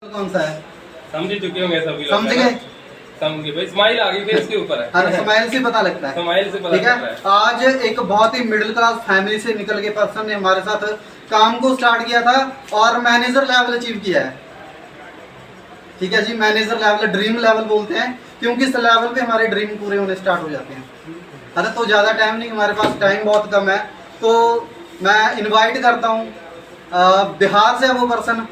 कौन सा है? समझ चुके होंगे सभी लोग। समझ गए? समझ गए भाई, स्माइल आ गई फेस के ऊपर है। हाँ, स्माइल से पता लगता है। स्माइल से पता ठीक लगता है। है। आज एक बहुत ही मिडिल क्लास फैमिली से निकल के पर्सन ने हमारे साथ काम को स्टार्ट किया था और मैनेजर लेवल अचीव किया है। ठीक है जी, मैनेजर लेवल, ड्रीम लेवल बोलते हैं, क्योंकि इस लेवल पे हमारे ड्रीम पूरे होने स्टार्ट हो जाते हैं। अरे तो ज़्यादा टाइम नहीं, हमारे पास टाइम बहुत कम है, तो मैं इनवाइट करता हूँ। बिहार से है वो पर्सन,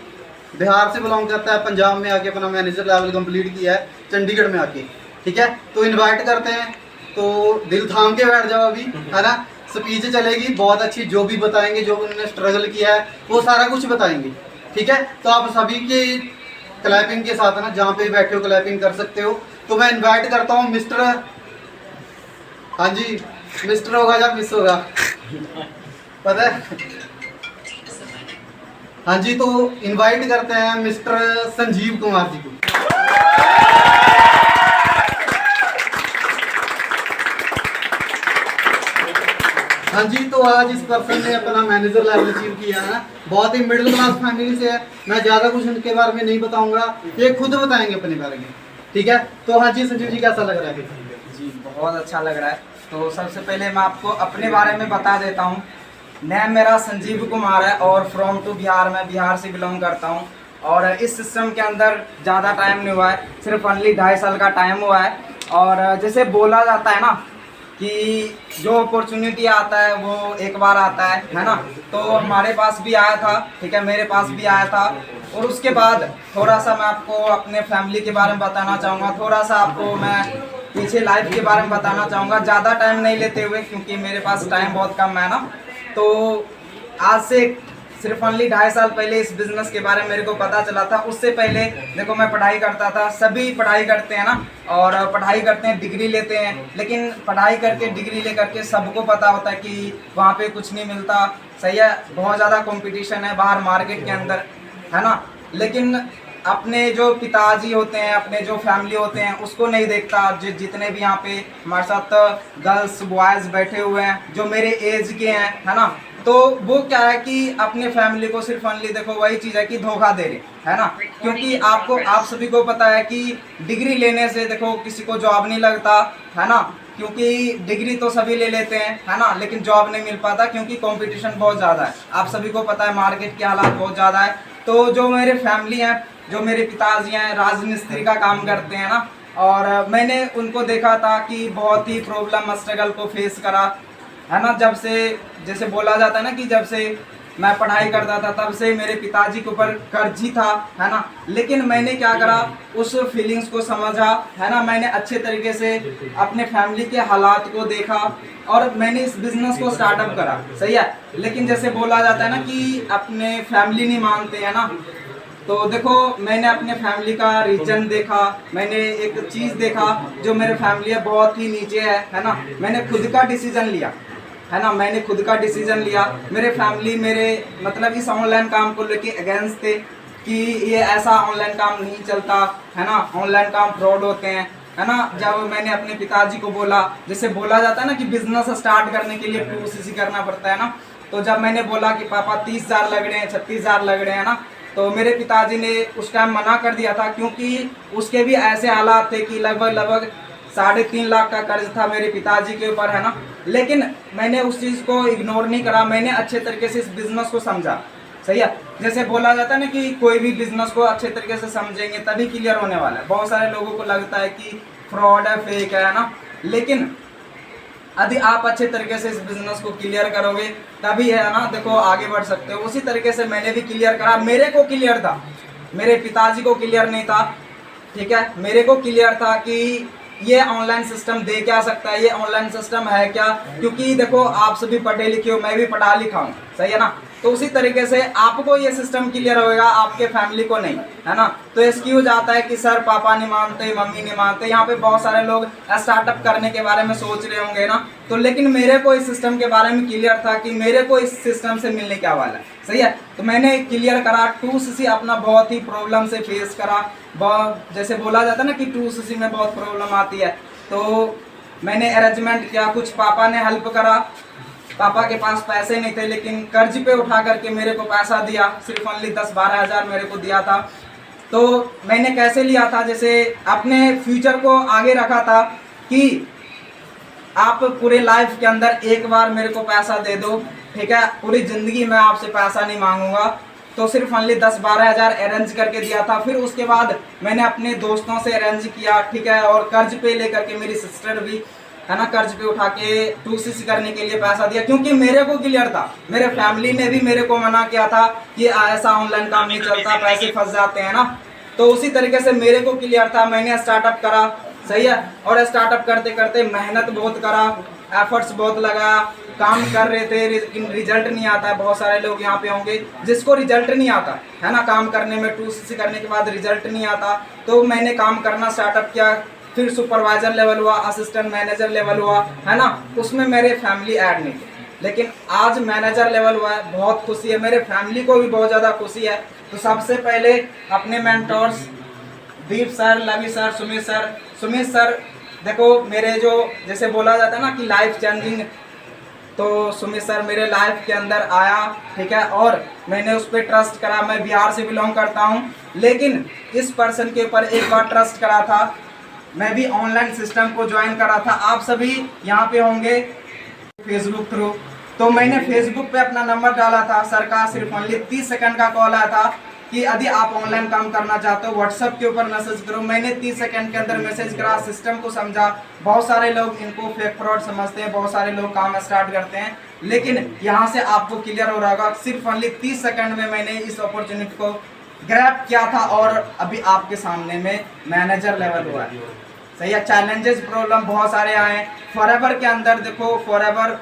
बिहार से बिलोंग करता है, पंजाब में आके अपना मैनेजर लेवल कंप्लीट किया है चंडीगढ़ में आके। ठीक है, तो इनवाइट करते हैं, तो दिल थाम के बैठ जाओ अभी, है ना। स्पीच चलेगी बहुत अच्छी, जो भी बताएंगे, जो उन्होंने स्ट्रगल किया है वो सारा कुछ बताएंगे। ठीक है, तो आप सभी की क्लैपिंग के साथ ना, जहाँ पे बैठे हो क्लैपिंग कर सकते हो। तो मैं इनवाइट करता हूँ मिस्टर, हाँ जी, मिस्टर होगा या मिस होगा पता है। हाँ जी, तो इनवाइट करते हैं मिस्टर संजीव कुमार जी को। हाँ जी, तो आज इस पर्सन ने अपना मैनेजर लेवल अचीव किया है, बहुत ही मिडिल क्लास फैमिली से है। मैं ज़्यादा कुछ उनके बारे में नहीं बताऊंगा, ये खुद बताएंगे अपने बारे में। ठीक है, तो हाँ जी संजीव जी, कैसा लग रहा है? जी बहुत अच्छा लग रहा है। तो सबसे पहले मैं आपको अपने बारे में बता देता हूँ। नेम मेरा संजीव कुमार है और फ्रॉम टू बिहार, मैं बिहार से बिलोंग करता हूँ। और इस सिस्टम के अंदर ज़्यादा टाइम नहीं हुआ है, सिर्फ ओनली 2.5 साल का टाइम हुआ है। और जैसे बोला जाता है ना कि जो अपॉर्चुनिटी आता है वो एक बार आता है ना। तो हमारे पास भी आया था, ठीक है, मेरे पास भी आया था। और उसके बाद थोड़ा सा मैं आपको अपने फैमिली के बारे में बताना चाहूँगा, थोड़ा सा आपको मैं पीछे लाइफ के बारे में बताना चाहूँगा, ज़्यादा टाइम नहीं लेते हुए, क्योंकि मेरे पास टाइम बहुत कम है ना। तो आज से सिर्फ ओनली 2.5 साल पहले इस बिज़नेस के बारे में मेरे को पता चला था। उससे पहले देखो मैं पढ़ाई करता था, सभी पढ़ाई करते हैं ना, और पढ़ाई करते हैं, डिग्री लेते हैं, लेकिन पढ़ाई करके डिग्री ले करके सबको पता होता है कि वहाँ पे कुछ नहीं मिलता। सही है, बहुत ज़्यादा कंपटीशन है बाहर मार्केट के अंदर, है ना। लेकिन अपने जो पिताजी होते हैं, अपने जो फैमिली होते हैं, उसको नहीं देखता। जितने भी यहाँ पे हमारे साथ गर्ल्स बॉयज़ बैठे हुए हैं जो मेरे एज के हैं, है ना, तो वो क्या है कि अपने फैमिली को सिर्फ ओनली देखो वही चीज़ है कि धोखा दे रहे, है ना। क्योंकि आप सभी को पता है कि डिग्री लेने से देखो किसी को जॉब नहीं लगता, है ना। क्योंकि डिग्री तो सभी ले लेते हैं, है ना, लेकिन जॉब नहीं मिल पाता क्योंकि कंपटीशन बहुत ज़्यादा है। आप सभी को पता है मार्केट के हालात बहुत ज़्यादा है। तो जो मेरे फैमिली हैं, जो मेरे पिताजी हैं, राजमिस्त्री का काम करते हैं ना, और मैंने उनको देखा था कि बहुत ही प्रॉब्लम स्ट्रगल को फेस करा, है ना। जब से जैसे बोला जाता है ना कि जब से मैं पढ़ाई करता था तब से मेरे पिताजी के ऊपर कर्ज ही था, है ना। लेकिन मैंने क्या करा, उस फीलिंग्स को समझा, है ना। मैंने अच्छे तरीके से अपने फैमिली के हालात को देखा और मैंने इस बिजनेस को स्टार्टअप करा। सही है, लेकिन जैसे बोला जाता है ना कि अपने फैमिली नहीं मानते हैं ना। तो देखो मैंने अपने फैमिली का रीजन देखा, मैंने एक चीज़ देखा जो मेरे फैमिली है बहुत ही नीचे है ना। मैंने खुद का डिसीजन लिया, है ना, मैंने खुद का डिसीजन लिया। मेरे फैमिली मेरे मतलब इस ऑनलाइन काम को लेके अगेंस्ट थे कि ये ऐसा ऑनलाइन काम नहीं चलता, है ना, ऑनलाइन काम फ्रॉड होते हैं, है ना। जब मैंने अपने पिताजी को बोला, जैसे बोला जाता है ना कि बिजनेस स्टार्ट करने के लिए 2cc करना पड़ता है ना, तो जब मैंने बोला कि पापा 30,000 लग रहे हैं, 36,000 लग रहे हैं ना, तो मेरे पिताजी ने उस टाइम मना कर दिया था, क्योंकि उसके भी ऐसे हालात थे कि लगभग 3.5 लाख का कर्ज था मेरे पिताजी के ऊपर, है ना। लेकिन मैंने उस चीज़ को इग्नोर नहीं करा, मैंने अच्छे तरीके से इस बिज़नेस को समझा। सही है, जैसे बोला जाता है ना कि कोई भी बिज़नेस को अच्छे तरीके से समझेंगे तभी क्लियर होने वाला है। बहुत सारे लोगों को लगता है कि फ्रॉड है, फेक है ना, लेकिन यदि आप अच्छे तरीके से इस बिज़नेस को क्लियर करोगे तभी, है ना, देखो आगे बढ़ सकते हो। उसी तरीके से मैंने भी क्लियर करा। मेरे को क्लियर था, मेरे पिताजी को क्लियर नहीं था। ठीक है, मेरे को क्लियर था कि ये ऑनलाइन सिस्टम दे क्या सकता है, ये ऑनलाइन सिस्टम है क्या, क्योंकि देखो आप सभी पढ़े लिखे हो, मैं भी पढ़ा लिखा हूँ। सही है ना, तो उसी तरीके से आपको ये सिस्टम क्लियर होगा, आपके फैमिली को नहीं, है ना। तो एक्सक्यूज आता है कि सर पापा नहीं मानते, मम्मी नहीं मानते। यहाँ पे बहुत सारे लोग स्टार्टअप करने के बारे में सोच रहे होंगे ना, तो लेकिन मेरे को इस सिस्टम के बारे में क्लियर था कि मेरे को इस सिस्टम से मिलने क्या वाला है। सही है, तो मैंने क्लियर करा। 2cc अपना बहुत ही प्रॉब्लम से फेस करा। जैसे बोला जाता है ना कि 2cc में बहुत प्रॉब्लम आती है, तो मैंने अरेंजमेंट किया, कुछ पापा ने हेल्प करा। पापा के पास पैसे नहीं थे, लेकिन कर्ज पे उठा करके मेरे को पैसा दिया, सिर्फ ओनली 10-12 हज़ार मेरे को दिया था। तो मैंने कैसे लिया था, जैसे अपने फ्यूचर को आगे रखा था कि आप पूरे लाइफ के अंदर एक बार मेरे को पैसा दे दो, ठीक है, पूरी ज़िंदगी मैं आपसे पैसा नहीं मांगूंगा। तो सिर्फ ओनली 10-12 हज़ार अरेंज करके दिया था। फिर उसके बाद मैंने अपने दोस्तों से अरेंज किया, ठीक है, और कर्ज पे लेकर के, मेरी सिस्टर भी है ना, कर्ज पे उठा के 2cc करने के लिए पैसा दिया, क्योंकि मेरे को क्लियर था, मेरे फैमिली ने भी मेरे को मना किया था कि ऐसा ऑनलाइन काम नहीं चलता, पैसे फंस जाते हैं ना। तो उसी तरीके से मेरे को क्लियर था, मैंने स्टार्टअप करा, सही है। और स्टार्टअप करते करते मेहनत बहुत करा, एफर्ट्स बहुत लगा, काम कर रहे थे, लेकिन रिजल्ट नहीं आता है। बहुत सारे लोग यहाँ पे होंगे जिसको रिजल्ट नहीं आता है ना, काम करने में 2cc करने के बाद रिजल्ट नहीं आता। तो मैंने काम करना स्टार्टअप किया, फिर सुपरवाइजर लेवल हुआ, असिस्टेंट मैनेजर लेवल हुआ, है ना, उसमें मेरे फैमिली ऐड नहीं थी, लेकिन आज मैनेजर लेवल हुआ है, बहुत खुशी है, मेरे फैमिली को भी बहुत ज़्यादा खुशी है। तो सबसे पहले अपने मेंटोर्स दीप सर, लवी सर, सुमित सर, देखो मेरे जो जैसे बोला जाता है ना कि लाइफ चेंजिंग, तो सुमित सर मेरे लाइफ के अंदर आया, ठीक है, और मैंने उस पर ट्रस्ट करा। मैं बिहार से बिलोंग करता हूँ, लेकिन इस पर्सन के ऊपर एक बार ट्रस्ट करा था, मैं भी ऑनलाइन सिस्टम को ज्वाइन करा था। आप सभी यहाँ पे होंगे फेसबुक थ्रू, तो मैंने फेसबुक पे अपना नंबर डाला था। सर का सिर्फ ओनली 30 सेकंड का कॉल आया था कि यदि आप ऑनलाइन काम करना चाहते हो व्हाट्सएप के ऊपर मैसेज करो। मैंने 30 सेकंड के अंदर मैसेज करा, सिस्टम को समझा। बहुत सारे लोग इनको फेक फ्रॉड समझते हैं, बहुत सारे लोग काम स्टार्ट करते हैं, लेकिन यहाँ से आपको क्लियर हो रहा होगा, सिर्फ ओनली 30 सेकंड में मैंने इस अपॉर्चुनिटी को ग्रैब किया था और अभी आपके सामने में मैनेजर लेवल हुआ है, सही है। चैलेंजेस, प्रॉब्लम बहुत सारे आए फॉरएवर के अंदर, देखो फॉरएवर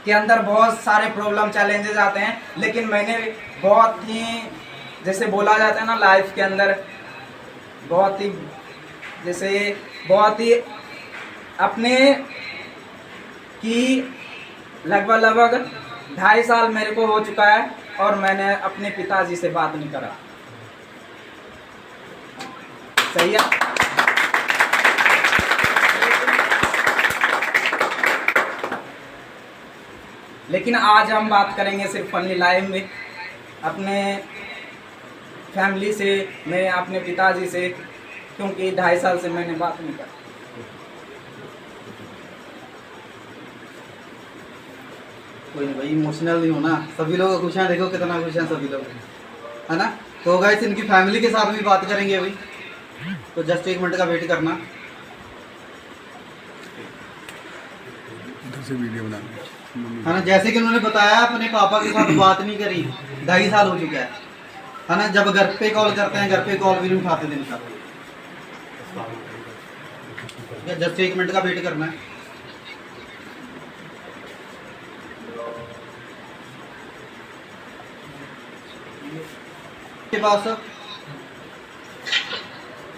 के अंदर बहुत सारे प्रॉब्लम चैलेंजेस आते हैं, लेकिन मैंने बहुत ही, जैसे बोला जाता है ना लाइफ के अंदर, बहुत ही अपने की लगभग 2.5 साल मेरे को हो चुका है और मैंने अपने पिताजी से बात नहीं करा, सही है। लेकिन आज हम बात करेंगे सिर्फ ओनली लाइव में अपने फैमिली से, मैं अपने पिताजी से, क्योंकि 2.5 साल से मैंने बात नहीं करी। कोई नहीं भाई, इमोशनल नहीं होना, सभी लोग खुश हैं, देखो कितना खुश हैं सभी लोग, है ना। तो गाइस इनकी फैमिली के साथ भी बात करेंगे अभी, तो जस्ट 1 मिनट का वेट करना। वीडियो बना है ना, जैसे कि उन्होंने बताया अपने पापा के साथ बात नहीं करी, 2.5 साल हो चुका है ना। जब घर पे कॉल करते हैं, घर पे कॉल भी नहीं उठाते दिन का। जस्ट 1 मिनट का वेट करना है। आपके पास,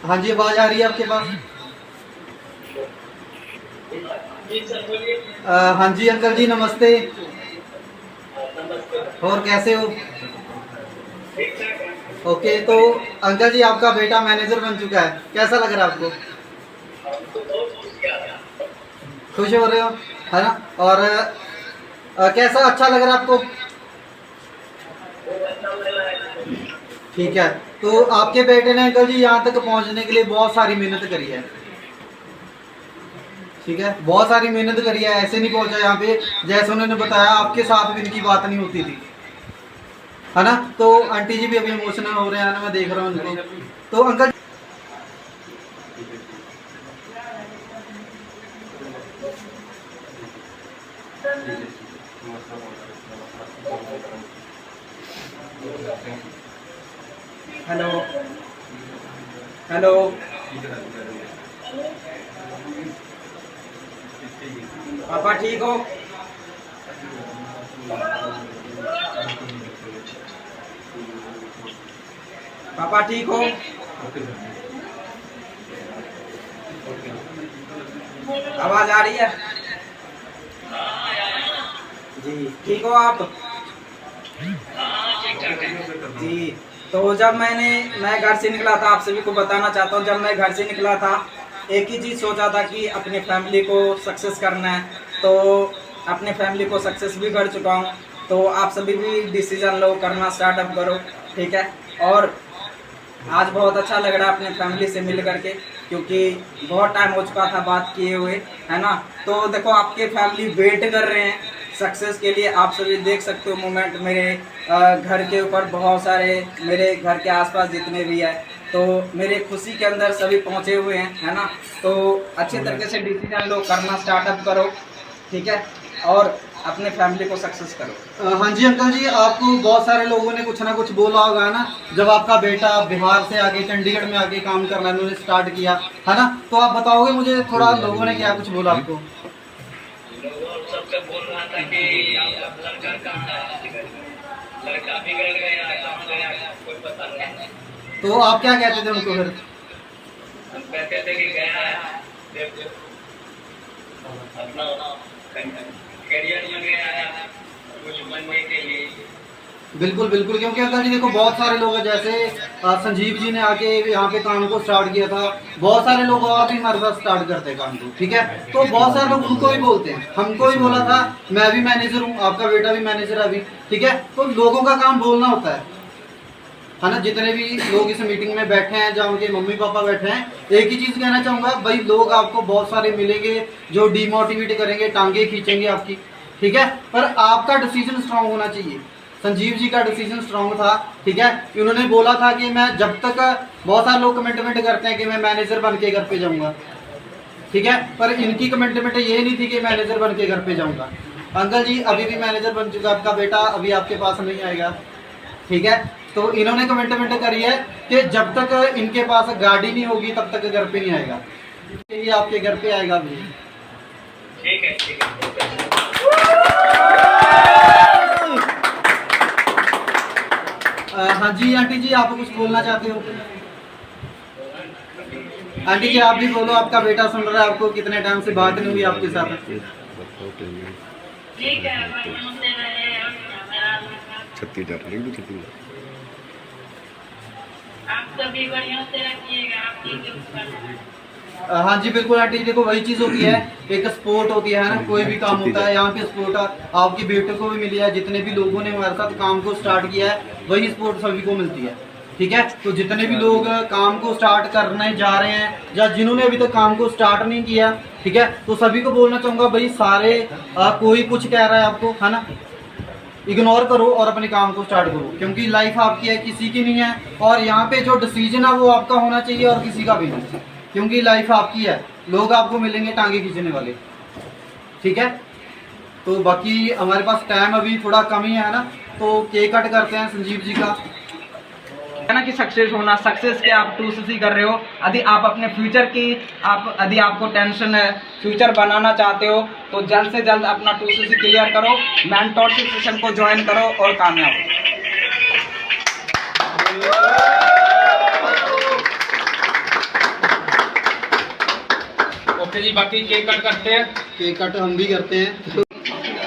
हाँ जी आवाज आ रही है आपके पास? हाँ जी अंकल जी नमस्ते, और कैसे हो? ओके, तो अंकल जी आपका बेटा मैनेजर बन चुका है, कैसा लग रहा है आपको? खुश हो रहे हो, है ना। और कैसा अच्छा लग रहा है आपको? ठीक है, तो आपके बेटे ने अंकल जी यहाँ तक पहुँचने के लिए बहुत सारी मेहनत करी है, ठीक है, बहुत सारी मेहनत करी है, ऐसे नहीं पहुंचा यहाँ पे। जैसे उन्होंने बताया आपके साथ भी इनकी बात नहीं होती थी, है ना। तो आंटी जी भी अभी इमोशनल हो रहे हैं ना, मैं देख रहा हूँ उनको। तो अंकल हेलो हेलो, पापा ठीक हो? पापा ठीक हो? आवाज आ रही है जी? ठीक हो आप जी? तो जब मैं घर से निकला था, आप सभी को बताना चाहता हूँ, जब मैं घर से निकला था एक ही चीज़ सोचा था कि अपने फैमिली को सक्सेस करना है। तो अपने फैमिली को सक्सेस भी कर चुका हूँ। तो आप सभी भी डिसीजन लो, करना स्टार्टअप करो, ठीक है। और आज बहुत अच्छा लग रहा है अपने फैमिली से मिल करके, क्योंकि बहुत टाइम हो चुका था बात किए हुए, है ना। तो देखो आपके फैमिली वेट कर रहे हैं सक्सेस के लिए। आप सभी देख सकते हो मोमेंट मेरे घर के ऊपर, बहुत सारे मेरे घर के आसपास जितने भी है, तो मेरे खुशी के अंदर सभी पहुंचे हुए हैं, है ना। तो अच्छे तरीके से डिसीजन लो, करना स्टार्टअप करो, ठीक है, और अपने फैमिली को सक्सेस करो। हाँ जी अंकल जी, आपको बहुत सारे लोगों ने कुछ ना कुछ बोला होगा ना, जब आपका बेटा बिहार से आके चंडीगढ़ में आके काम करना उन्होंने स्टार्ट किया, है ना, तो आप बताओगे मुझे थोड़ा लोगों ने क्या कुछ बोला आपको? सबसे बोल रहा था कि लड़का बिगड़ गया, काम गया, कोई पता नहीं। तो आप क्या कहते थे उनको फिर? हम कहते थे कि गया अपना करियर में गया है कुछ बनने के लिए। बिल्कुल बिल्कुल, क्योंकि अंकल जी देखो बहुत सारे लोग हैं, जैसे संजीव जी ने आके यहाँ पे काम को स्टार्ट किया था, बहुत सारे लोग और भी हमारे साथ स्टार्ट करते हैं काम को, ठीक है। तो बहुत सारे लोग उनको भी बोलते हैं, हमको भी बोला था, मैं भी मैनेजर हूँ, आपका बेटा भी मैनेजर है अभी, ठीक है। तो लोगों का काम बोलना होता है ना। जितने भी लोग इस मीटिंग में बैठे हैं, जहाँ उनके मम्मी पापा बैठे हैं, एक ही चीज़ कहना चाहूँगा भाई, लोग आपको बहुत सारे मिलेंगे जो डिमोटिवेट करेंगे, टांगे खींचेंगे आपकी, ठीक है, पर आपका डिसीजन स्ट्रांग होना चाहिए। संजीव जी का डिसीजन स्ट्रांग था, ठीक है। उन्होंने बोला था कि मैं जब तक, बहुत सारे लोग कमिटमेंट करते हैं कि मैं मैनेजर बन के घर पे जाऊंगा, ठीक है, पर इनकी कमिटमेंट ये नहीं थी कि मैनेजर बन के घर पे जाऊंगा। अंकल जी अभी भी मैनेजर बन चुका, आपका बेटा अभी आपके पास नहीं आएगा, ठीक है। तो इन्होंने कमिटमेंट करी है कि जब तक इनके पास गाड़ी नहीं होगी तब तक घर पे नहीं आएगा, ये आपके घर पे आएगा अभी। ठीक है, ठीक है। हाँ जी आंटी जी, आप कुछ बोलना चाहते हो? आंटी जी आप भी बोलो, आपका बेटा सुन रहा है, आपको कितने टाइम से बात नहीं हुई आपके साथ? ठीक है, आप सभी बढ़िया से रखिएगा, आप ठीक है। हाँ जी बिल्कुल आंटी जी, देखो वही चीज़ होती है, एक स्पोर्ट होती है ना, कोई भी काम होता है यहाँ पे सपोर्ट आपके बेटे को भी मिली है, जितने भी लोगों ने हमारे साथ काम को स्टार्ट किया है वही सपोर्ट सभी को मिलती है, ठीक है। तो जितने भी लोग काम को स्टार्ट करने जा रहे हैं या जिन्होंने अभी तक काम को स्टार्ट नहीं किया, ठीक है, तो सभी को बोलना चाहूँगा भाई, सारे कोई कुछ कह रहा है आपको, है ना, इग्नोर करो और अपने काम को स्टार्ट करो, क्योंकि लाइफ आपकी है, किसी की नहीं है। और यहाँ पे जो डिसीजन है वो आपका होना चाहिए और किसी का भी नहीं, क्योंकि लाइफ आपकी है। लोग आपको मिलेंगे टांगे खींचने वाले, ठीक है। तो बाकी हमारे पास टाइम अभी थोड़ा कम ही है ना, तो केक कट करते हैं संजीव जी का, है ना, कि सक्सेस होना, सक्सेस के आप 2cc कर रहे हो। यदि आप अपने फ्यूचर की यदि आपको टेंशन है, फ्यूचर बनाना चाहते हो, तो जल्द से जल्द अपना 2cc क्लियर करो, मेंटरशिप सेशन को ज्वाइन करो और कामयाब हो। ओके जी, बाकी केक कट करते हैं। केक कट हम भी करते हैं,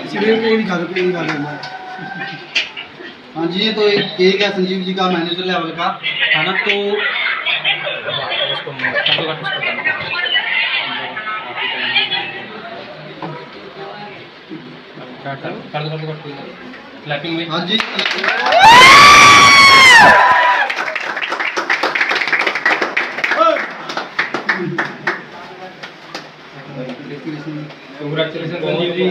इसलिए खा लेना। हाँ जी, तो एक केक है संजीव जी का मैनेजर लेवल का, है ना। तो क्लैपिंग में, हाँ जी कांग्रेचुलेशन संजीव जी।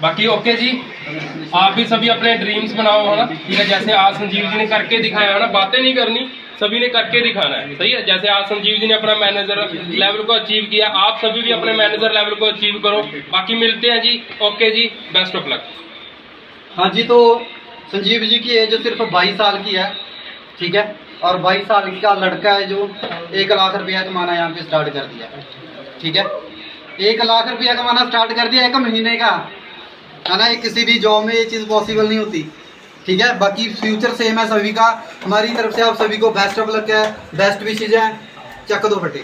बाकी ओके जी, आप भी सभी अपने ड्रीम्स बनाओ, है ना, ठीक है। जैसे आज संजीव जी ने करके दिखाया है ना, बातें नहीं करनी, सभी ने करके दिखाना है, सही है। जैसे आज संजीव जी ने अपना मैनेजर लेवल को अचीव किया, आप सभी भी अपने मैनेजर लेवल को अचीव करो। बाकी मिलते हैं जी, ओके जी, बेस्ट ऑफ लक। हाँ जी, तो संजीव जी की एज सिर्फ 22 साल की है, ठीक है, और 22 साल का लड़का है जो 1 लाख रुपया कमाना यहाँ पे स्टार्ट कर दिया, ठीक है। 1 लाख रुपया कमाना स्टार्ट कर दिया 1 महीने का, है ना। ये किसी भी जॉब में ये चीज़ पॉसिबल नहीं होती, ठीक है। बाकी फ्यूचर सेम है सभी का, हमारी तरफ से आप सभी को बेस्ट ऑफ लक है, बेस्ट विशेज है। चक दो फटे।